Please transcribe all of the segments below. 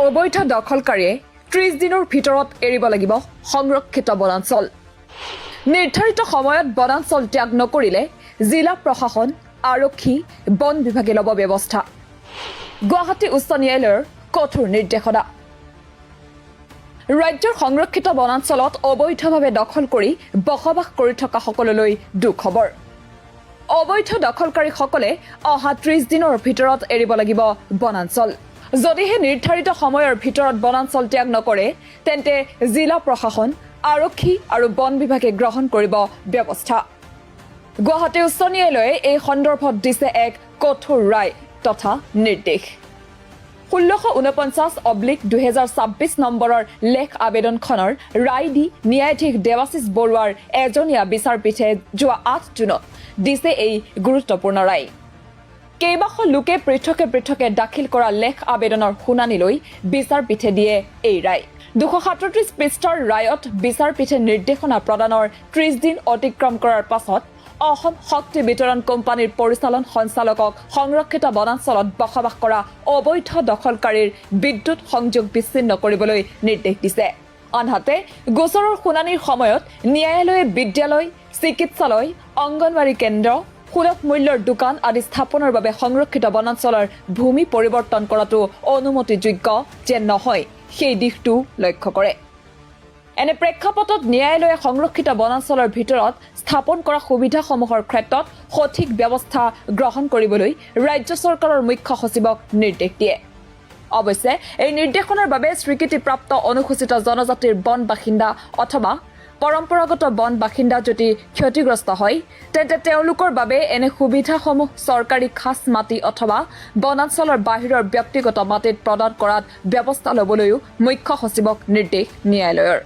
অবৈধ দখলকাৰীয়ে 30 দিনৰ ভিতৰত এৰিব লাগিব সংৰক্ষিত বনাঞ্চল। নিৰ্ধাৰিত সময়ত বনাঞ্চল ত্যাগ নকৰিলে জিলা প্ৰশাসন, আৰক্ষী, বন বিভাগে ল'ব ব্যৱস্থা। গুৱাহাটী উচ্চ ন্যায়ালয়ৰ কঠোৰ নিৰ্দেশনা। ৰাজ্যৰ সংৰক্ষিত বনাঞ্চলত অবৈধভাৱে দখল কৰি বসবাস কৰি থকা সকললৈ দুখবৰ। অবৈধ দখলকাৰীসকলে অহা 30 দিনৰ ভিতৰত এৰিব লাগিব বনাঞ্চল। যদিহে নিৰ্ধাৰিত সময়ৰ ভিতৰত বনাঞ্চল ত্যাগ নকৰে তেন্তে জিলা প্ৰশাসন, আৰক্ষী আৰু বন বিভাগে গ্ৰহণ কৰিব ব্যৱস্থা। গুৱাহাটী উচ্চ ন্যায়ালয়ে এই সন্দৰ্ভত দিছে এক কঠোৰ ৰায় তথা নিৰ্দেশ। 1649/2026 নম্বৰৰ লেখ আবেদনখনৰ ৰায় দি ন্যায়াধীশ দেৱাশিষ বৰুৱাৰ এজনীয়া বিচাৰপীঠে যোৱা 8 জুনত দিছে এই গুৰুত্বপূৰ্ণ ৰায়। কেইবাশ লোকে পৃথকে পৃথকে দাখিল কৰা লেখ আবেদনৰ শুনানি লৈ বিচাৰপীঠে দিয়ে এই ৰায়। 237 পৃষ্ঠাৰ ৰায়ত বিচাৰপীঠে নিৰ্দেশনা প্ৰদানৰ 30 দিন অতিক্ৰম কৰাৰ পাছত অসম শক্তি বিতৰণ কোম্পানীৰ পৰিচালন সঞ্চালকক সংৰক্ষিত বনাঞ্চলত বসবাস কৰা অবৈধ দখলকাৰীৰ বিদ্যুৎ সংযোগ বিচ্ছিন্ন কৰিবলৈ নিৰ্দেশ দিছে। আনহাতে গোচৰৰ শুনানিৰ সময়ত ন্যায়ালয়ে বিদ্যালয়, চিকিৎসালয়, অংগনৱাড়ী কেন্দ্ৰ, সুলভ মূল্যৰ দোকান আদি স্থাপনৰ বাবে সংৰক্ষিত বনাঞ্চলৰ ভূমি পৰিৱৰ্তন কৰাটো অনুমতিযোগ্য যে নহয় সেই দিশটো লক্ষ্য কৰে। এনে প্ৰেক্ষাপটত ন্যায়ালয়ে সংৰক্ষিত বনাঞ্চলৰ ভিতৰত স্থাপন কৰা সুবিধাসমূহৰ ক্ষেত্ৰত সঠিক ব্যৱস্থা গ্ৰহণ কৰিবলৈ ৰাজ্য চৰকাৰৰ মুখ্য সচিবক নিৰ্দেশ দিয়ে। অৱশ্যে এই নিৰ্দেশনাৰ বাবে স্বীকৃতিপ্ৰাপ্ত অনুসূচিত জনজাতিৰ বন বাসিন্দা অথবা পৰম্পৰাগত বন বাসিন্দা যদি ক্ষতিগ্ৰস্ত হয় তেন্তে তেওঁলোকৰ বাবে এনে সুবিধাসমূহ চৰকাৰী খাছ মাটি অথবা বনাঞ্চলৰ বাহিৰৰ ব্যক্তিগত মাটিত প্ৰদান কৰাত ব্যৱস্থা ল'বলৈও মুখ্য সচিবক নিৰ্দেশ ন্যায়ালয়ৰ।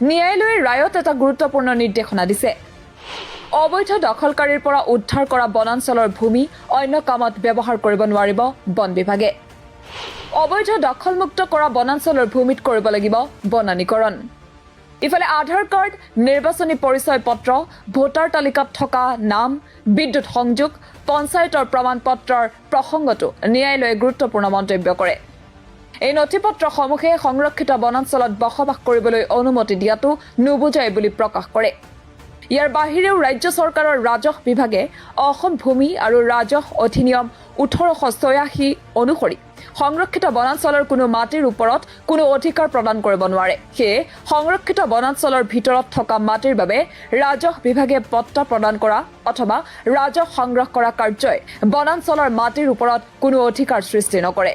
ন্যায়ালয়ে ৰায়ত এটা গুৰুত্বপূৰ্ণ নিৰ্দেশনা দিছে। অবৈধ দখলকাৰীৰ পৰা উদ্ধাৰ কৰা বনাঞ্চলৰ ভূমি অন্য কামত ব্যৱহাৰ কৰিব নোৱাৰিব বন বিভাগে। অবৈধ দখলমুক্ত কৰা বনাঞ্চলৰ ভূমিত কৰিব লাগিব বনানীকৰণ। ইফালে আধাৰ কাৰ্ড, নিৰ্বাচনী পৰিচয় পত্ৰ, ভোটাৰ তালিকাত থকা নাম, বিদ্যুৎ সংযোগ, পঞ্চায়তৰ প্ৰমাণ পত্ৰৰ প্ৰসংগতো ন্যায়ালয়ে গুৰুত্বপূৰ্ণ মন্তব্য কৰে। এই নথিপত্ৰসমূহে সংৰক্ষিত বনাঞ্চলত বসবাস কৰিবলৈ অনুমতি দিয়াটো নুবুজায় বুলি প্ৰকাশ কৰে। ইয়াৰ বাহিৰেও ৰাজ্য চৰকাৰৰ ৰাজহ বিভাগে অসম ভূমি আৰু ৰাজহ অধিনিয়ম 1886 অনুসৰি সংৰক্ষিত বনাঞ্চলৰ কোনো মাটিৰ ওপৰত কোনো অধিকাৰ প্ৰদান কৰিব নোৱাৰে। সেয়ে সংৰক্ষিত বনাঞ্চলৰ ভিতৰত থকা মাটিৰ বাবে ৰাজহ বিভাগে পট্টা প্ৰদান কৰা অথবা ৰাজহ সংগ্ৰহ কৰা কাৰ্যই বনাঞ্চলৰ মাটিৰ ওপৰত কোনো অধিকাৰ সৃষ্টি নকৰে।